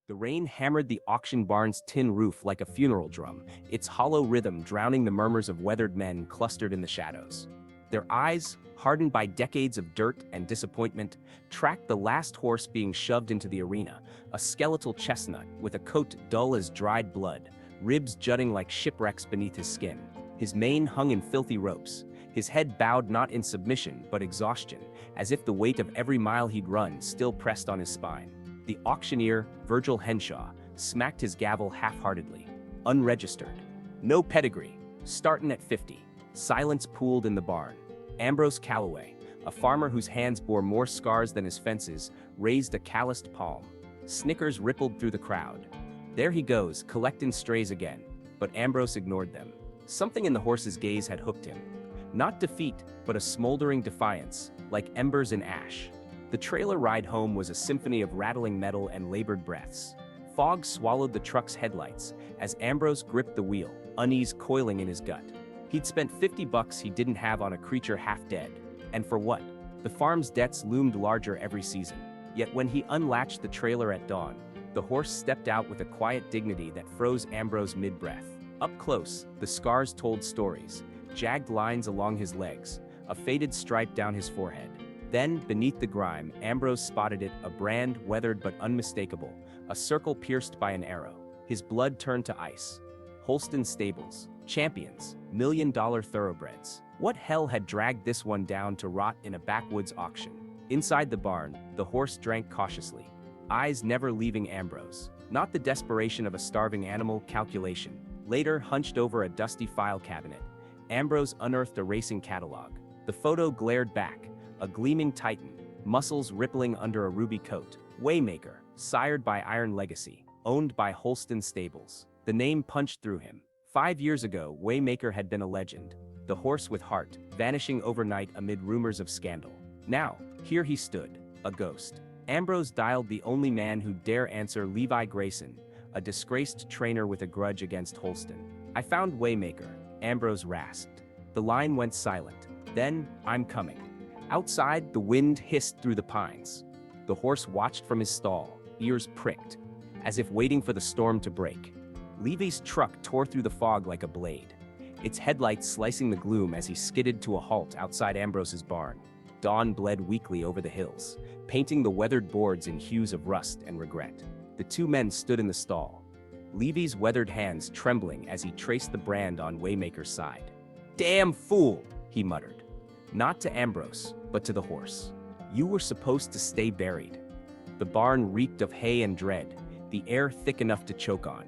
The rain hammered the auction barn's tin roof like a funeral drum, its hollow rhythm drowning the murmurs of weathered men clustered in the shadows. Their eyes, hardened by decades of dirt and disappointment, tracked the last horse being shoved into the arena, a skeletal chestnut with a coat dull as dried blood, ribs jutting like shipwrecks beneath his skin. His mane hung in filthy ropes, his head bowed not in submission but exhaustion, as if the weight of every mile he'd run still pressed on his spine. The auctioneer, Virgil Henshaw, smacked his gavel half-heartedly. Unregistered. No pedigree. Startin' at 50. Silence pooled in the barn. Ambrose Calloway, a farmer whose hands bore more scars than his fences, raised a calloused palm. Snickers rippled through the crowd. There he goes, collectin' strays again. But Ambrose ignored them. Something in the horse's gaze had hooked him. Not defeat, but a smoldering defiance, like embers in ash. The trailer ride home was a symphony of rattling metal and labored breaths. Fog swallowed the truck's headlights as Ambrose gripped the wheel, unease coiling in his gut. He'd spent $50 he didn't have on a creature half dead. And for what? The farm's debts loomed larger every season. Yet when he unlatched the trailer at dawn, the horse stepped out with a quiet dignity that froze Ambrose mid-breath. Up close, the scars told stories, jagged lines along his legs, a faded stripe down his forehead. Then, beneath the grime, Ambrose spotted it, a brand weathered but unmistakable, a circle pierced by an arrow. His blood turned to ice. Holston Stables, champions, million-dollar thoroughbreds. What hell had dragged this one down to rot in a backwoods auction? Inside the barn, the horse drank cautiously, eyes never leaving Ambrose. Not the desperation of a starving animal, calculation. Later, hunched over a dusty file cabinet, Ambrose unearthed a racing catalog. The photo glared back, a gleaming titan, muscles rippling under a ruby coat. Waymaker, sired by Iron Legacy, owned by Holston Stables. The name punched through him. 5 years ago, Waymaker had been a legend. The horse with heart, vanishing overnight amid rumors of scandal. Now, here he stood, a ghost. Ambrose dialed the only man who'd dare answer, Levi Grayson, a disgraced trainer with a grudge against Holston. "I found Waymaker," Ambrose rasped. The line went silent. Then, "I'm coming." Outside, the wind hissed through the pines. The horse watched from his stall, ears pricked, as if waiting for the storm to break. Levy's truck tore through the fog like a blade, its headlights slicing the gloom as he skidded to a halt outside Ambrose's barn. Dawn bled weakly over the hills, painting the weathered boards in hues of rust and regret. The two men stood in the stall, Levy's weathered hands trembling as he traced the brand on Waymaker's side. "Damn fool," he muttered. Not to Ambrose, but to the horse. "You were supposed to stay buried." The barn reeked of hay and dread, the air thick enough to choke on.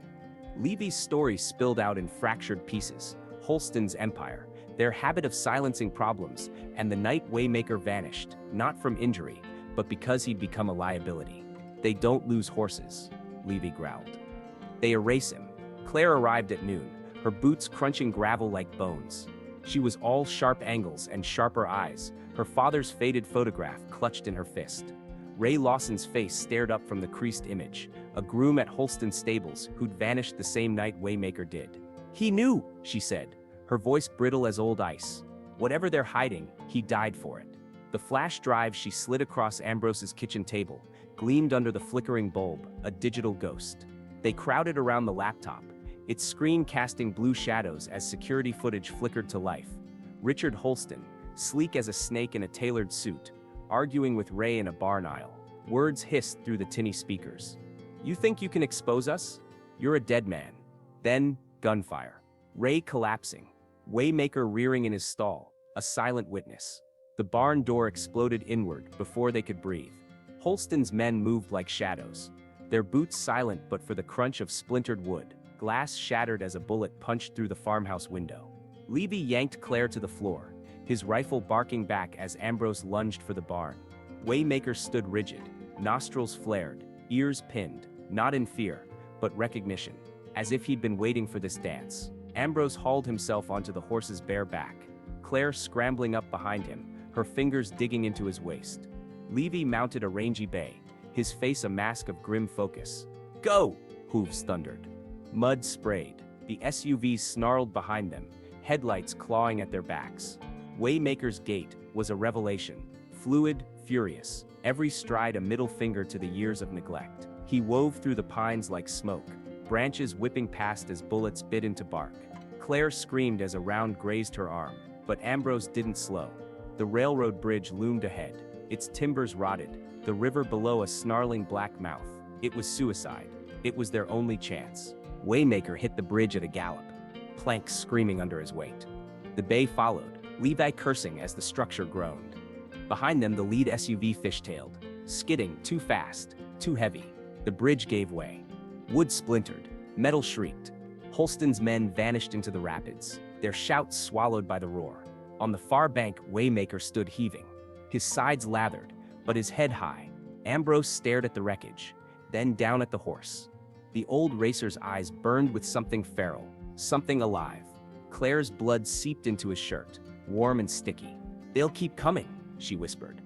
Levy's story spilled out in fractured pieces. Holston's empire, their habit of silencing problems, and the night Waymaker vanished, not from injury, but because he'd become a liability. "They don't lose horses," Levy growled. "They erase him." Claire arrived at noon, her boots crunching gravel like bones. She was all sharp angles and sharper eyes, her father's faded photograph clutched in her fist. Ray Lawson's face stared up from the creased image, a groom at Holston Stables who'd vanished the same night Waymaker did. "He knew," she said, her voice brittle as old ice. "Whatever they're hiding, he died for it." The flash drive she slid across Ambrose's kitchen table gleamed under the flickering bulb, a digital ghost. They crowded around the laptop, its screen casting blue shadows as security footage flickered to life. Richard Holston, sleek as a snake in a tailored suit, arguing with Ray in a barn aisle. Words hissed through the tinny speakers. "You think you can expose us? You're a dead man." Then, gunfire. Ray collapsing. Waymaker rearing in his stall, a silent witness. The barn door exploded inward before they could breathe. Holston's men moved like shadows, their boots silent but for the crunch of splintered wood. Glass shattered as a bullet punched through the farmhouse window. Levy yanked Claire to the floor, his rifle barking back as Ambrose lunged for the barn. Waymaker stood rigid, nostrils flared, ears pinned, not in fear, but recognition, as if he'd been waiting for this dance. Ambrose hauled himself onto the horse's bare back, Claire scrambling up behind him, her fingers digging into his waist. Levy mounted a rangy bay, his face a mask of grim focus. "Go!" hooves thundered. Mud sprayed. The SUVs snarled behind them, headlights clawing at their backs. Waymaker's gait was a revelation, fluid, furious, every stride a middle finger to the years of neglect. He wove through the pines like smoke, branches whipping past as bullets bit into bark. Claire screamed as a round grazed her arm, but Ambrose didn't slow. The railroad bridge loomed ahead, its timbers rotted, the river below a snarling black mouth. It was suicide. It was their only chance. Waymaker hit the bridge at a gallop, planks screaming under his weight. The bay followed, Levi cursing as the structure groaned. Behind them the lead SUV fishtailed, skidding too fast, too heavy. The bridge gave way. Wood splintered, metal shrieked. Holston's men vanished into the rapids, their shouts swallowed by the roar. On the far bank, Waymaker stood heaving, his sides lathered, but his head high. Ambrose stared at the wreckage, then down at the horse. The old racer's eyes burned with something feral, something alive. Claire's blood seeped into his shirt, warm and sticky. "They'll keep coming," she whispered.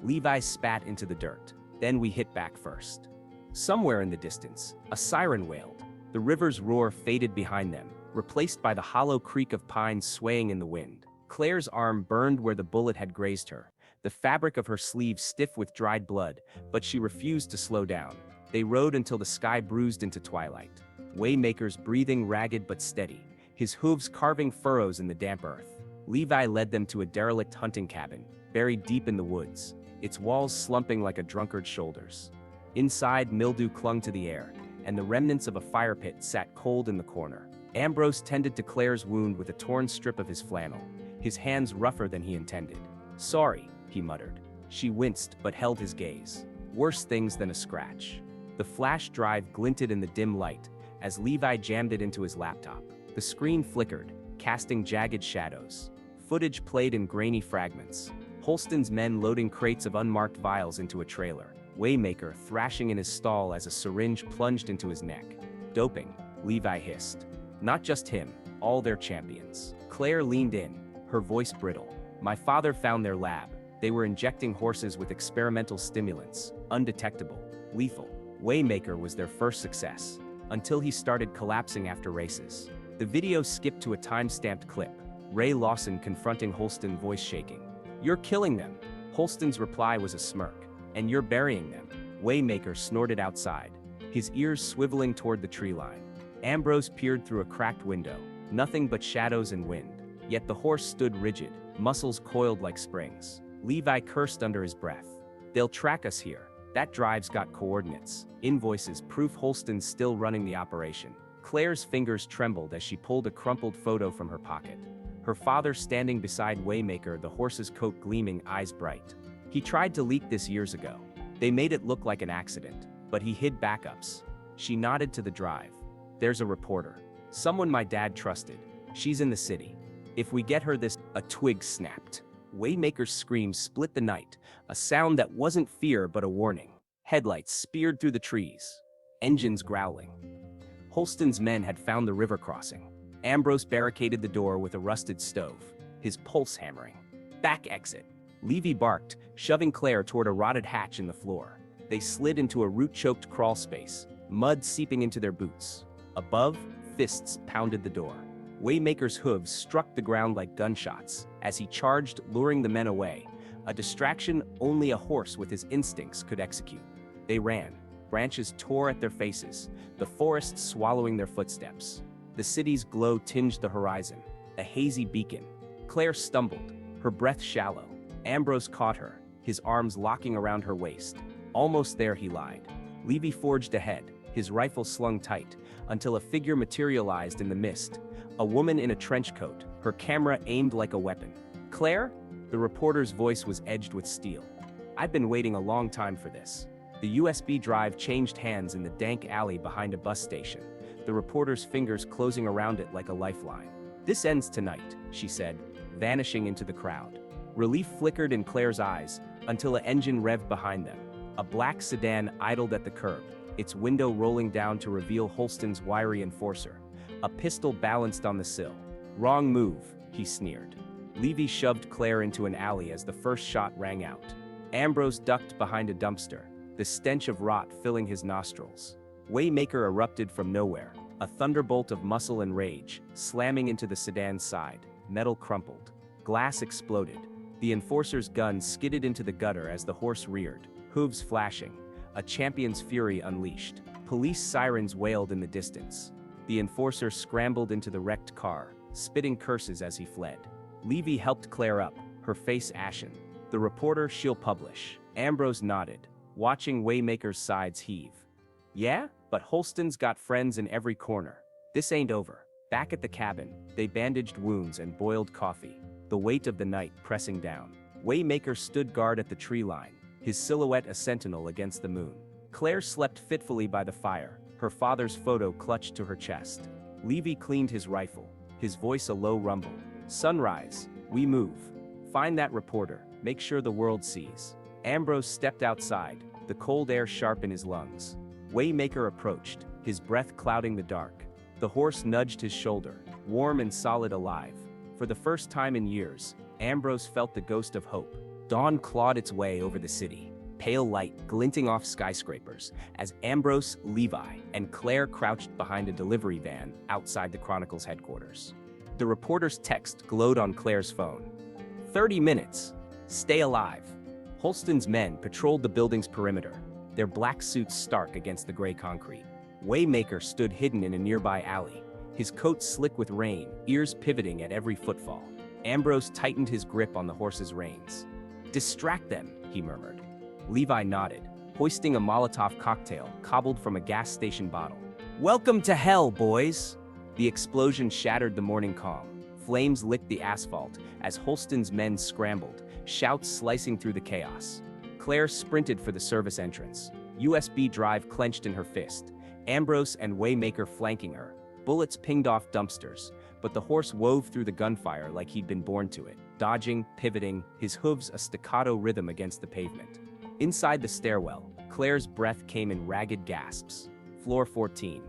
Levi spat into the dirt. "Then we hit back first." Somewhere in the distance, a siren wailed. The river's roar faded behind them, replaced by the hollow creak of pines swaying in the wind. Claire's arm burned where the bullet had grazed her, the fabric of her sleeve stiff with dried blood, but she refused to slow down. They rode until the sky bruised into twilight. Waymaker's breathing ragged but steady, his hooves carving furrows in the damp earth. Levi led them to a derelict hunting cabin, buried deep in the woods, its walls slumping like a drunkard's shoulders. Inside, mildew clung to the air, and the remnants of a fire pit sat cold in the corner. Ambrose tended to Claire's wound with a torn strip of his flannel, his hands rougher than he intended. "Sorry," he muttered. She winced but held his gaze. Worse things than a scratch. The flash drive glinted in the dim light as Levi jammed it into his laptop. The screen flickered, casting jagged shadows. Footage played in grainy fragments. Holston's men loading crates of unmarked vials into a trailer. Waymaker thrashing in his stall as a syringe plunged into his neck. "Doping," Levi hissed. "Not just him, all their champions." Claire leaned in, her voice brittle. "My father found their lab. They were injecting horses with experimental stimulants, undetectable, lethal. Waymaker was their first success, until he started collapsing after races." The video skipped to a time-stamped clip, Ray Lawson confronting Holston, voice shaking. "You're killing them." Holston's reply was a smirk. "And you're burying them." Waymaker snorted outside, his ears swiveling toward the tree line. Ambrose peered through a cracked window, nothing but shadows and wind. Yet the horse stood rigid, muscles coiled like springs. Levi cursed under his breath. "They'll track us here. That drive's got coordinates, invoices, proof Holston's still running the operation." Claire's fingers trembled as she pulled a crumpled photo from her pocket. Her father standing beside Waymaker, the horse's coat gleaming, eyes bright. "He tried to leak this years ago. They made it look like an accident, but he hid backups." She nodded to the drive. "There's a reporter. Someone my dad trusted. She's in the city. If we get her this—" A twig snapped. Waymaker's scream split the night, a sound that wasn't fear but a warning. Headlights speared through the trees, engines growling. Holston's men had found the river crossing. Ambrose barricaded the door with a rusted stove, his pulse hammering. "Back exit." Levy barked, shoving Claire toward a rotted hatch in the floor. They slid into a root-choked crawl space, mud seeping into their boots. Above, fists pounded the door. Waymaker's hooves struck the ground like gunshots as he charged, luring the men away, a distraction only a horse with his instincts could execute. They ran. Branches tore at their faces, the forest swallowing their footsteps. The city's glow tinged the horizon, a hazy beacon. Claire stumbled, her breath shallow. Ambrose caught her, his arms locking around her waist. Almost there, he lied. Levy forged ahead, his rifle slung tight, until a figure materialized in the mist. A woman in a trench coat, her camera aimed like a weapon. "Claire?" The reporter's voice was edged with steel. "I've been waiting a long time for this." The USB drive changed hands in the dank alley behind a bus station, the reporter's fingers closing around it like a lifeline. "This ends tonight," she said, vanishing into the crowd. Relief flickered in Claire's eyes until an engine revved behind them. A black sedan idled at the curb, its window rolling down to reveal Holston's wiry enforcer. A pistol balanced on the sill. "Wrong move," he sneered. Levy shoved Claire into an alley as the first shot rang out. Ambrose ducked behind a dumpster, the stench of rot filling his nostrils. Waymaker erupted from nowhere, a thunderbolt of muscle and rage, slamming into the sedan's side. Metal crumpled. Glass exploded. The enforcer's gun skidded into the gutter as the horse reared, hooves flashing. a champion's fury unleashed. Police sirens wailed in the distance. The enforcer scrambled into the wrecked car, spitting curses as he fled. Levy helped Claire up, her face ashen. The reporter she'll publish. Ambrose nodded, watching Waymaker's sides heave. Yeah, but Holston's got friends in every corner. This ain't over. Back at the cabin, they bandaged wounds and boiled coffee, the weight of the night pressing down. Waymaker stood guard at the tree line, his silhouette a sentinel against the moon. Claire slept fitfully by the fire, her father's photo clutched to her chest. Levy cleaned his rifle, his voice a low rumble. Sunrise, we move. Find that reporter, make sure the world sees. Ambrose stepped outside, the cold air sharp in his lungs. Waymaker approached, his breath clouding the dark. The horse nudged his shoulder, warm and solid alive. For the first time in years, Ambrose felt the ghost of hope. Dawn clawed its way over the city, pale light glinting off skyscrapers, as Ambrose, Levi, and Claire crouched behind a delivery van outside the Chronicle's headquarters. The reporter's text glowed on Claire's phone. 30 minutes. Stay alive. Holston's men patrolled the building's perimeter, their black suits stark against the gray concrete. Waymaker stood hidden in a nearby alley, his coat slick with rain, ears pivoting at every footfall. Ambrose tightened his grip on the horse's reins. Distract them, he murmured. Levi nodded, hoisting a Molotov cocktail cobbled from a gas station bottle. Welcome to hell, boys! The explosion shattered the morning calm. Flames licked the asphalt as Holston's men scrambled, shouts slicing through the chaos. Claire sprinted for the service entrance, USB drive clenched in her fist. Ambrose and Waymaker flanking her. Bullets pinged off dumpsters, but the horse wove through the gunfire like he'd been born to it, dodging, pivoting, his hooves a staccato rhythm against the pavement. Inside the stairwell, Claire's breath came in ragged gasps. Floor 14.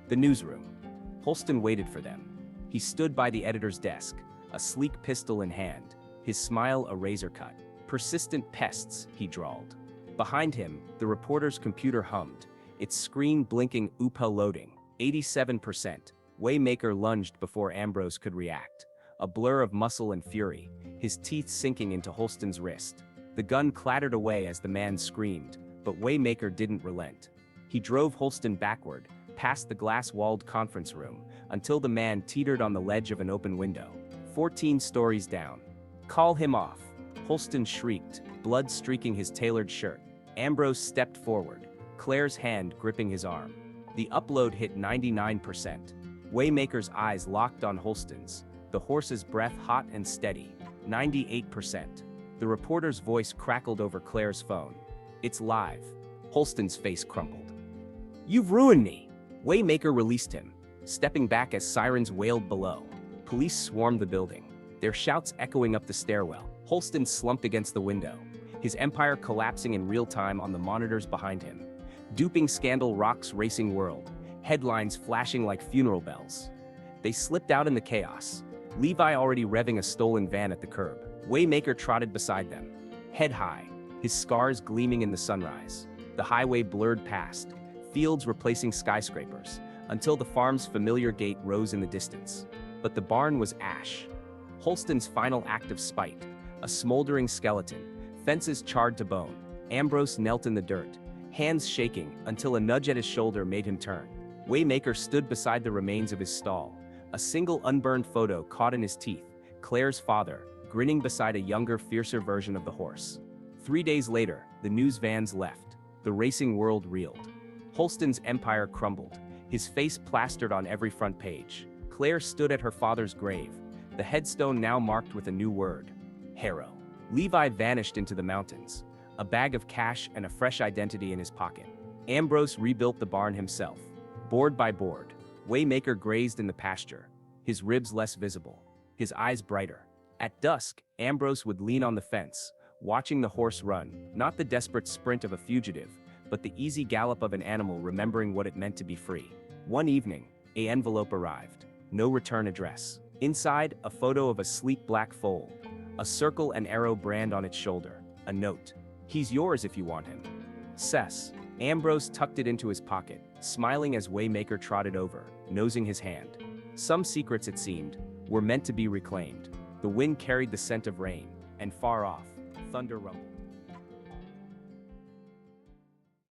The newsroom. Holston waited for them. He stood by the editor's desk, a sleek pistol in hand, his smile a razor cut. Persistent pests, he drawled. Behind him, the reporter's computer hummed, its screen blinking UPA loading. 87%. Waymaker lunged before Ambrose could react. A blur of muscle and fury, his teeth sinking into Holston's wrist. The gun clattered away as the man screamed, but Waymaker didn't relent. He drove Holston backward, past the glass-walled conference room, until the man teetered on the ledge of an open window. 14 stories down. Call him off. Holston shrieked, blood streaking his tailored shirt. Ambrose stepped forward, Claire's hand gripping his arm. The upload hit 99%. Waymaker's eyes locked on Holston's, the horse's breath hot and steady. 98%. The reporter's voice crackled over Claire's phone. It's live. Holston's face crumpled. You've ruined me! Waymaker released him, stepping back as sirens wailed below. Police swarmed the building, their shouts echoing up the stairwell. Holston slumped against the window, his empire collapsing in real time on the monitors behind him. Duping scandal rocks racing world, headlines flashing like funeral bells. They slipped out in the chaos, Levi already revving a stolen van at the curb. Waymaker trotted beside them, head high, his scars gleaming in the sunrise. The highway blurred past, fields replacing skyscrapers, until the farm's familiar gate rose in the distance. But the barn was ash. Holston's final act of spite, a smoldering skeleton, fences charred to bone. Ambrose knelt in the dirt, hands shaking until a nudge at his shoulder made him turn. Waymaker stood beside the remains of his stall, a single unburned photo caught in his teeth, Claire's father, grinning beside a younger, fiercer version of the horse. 3 days later, the news vans left. The racing world reeled. Holston's empire crumbled, his face plastered on every front page. Claire stood at her father's grave, the headstone now marked with a new word, Harrow. Levi vanished into the mountains, a bag of cash and a fresh identity in his pocket. Ambrose rebuilt the barn himself, board by board. Waymaker grazed in the pasture, his ribs less visible, his eyes brighter. At dusk, Ambrose would lean on the fence, watching the horse run, not the desperate sprint of a fugitive, but the easy gallop of an animal remembering what it meant to be free. One evening, an envelope arrived. No return address. Inside, a photo of a sleek black foal, a circle and arrow brand on its shoulder. A note. He's yours if you want him. Cess. Ambrose tucked it into his pocket, smiling as Waymaker trotted over, nosing his hand. Some secrets, it seemed, were meant to be reclaimed. The wind carried the scent of rain, and far off, thunder rumbled.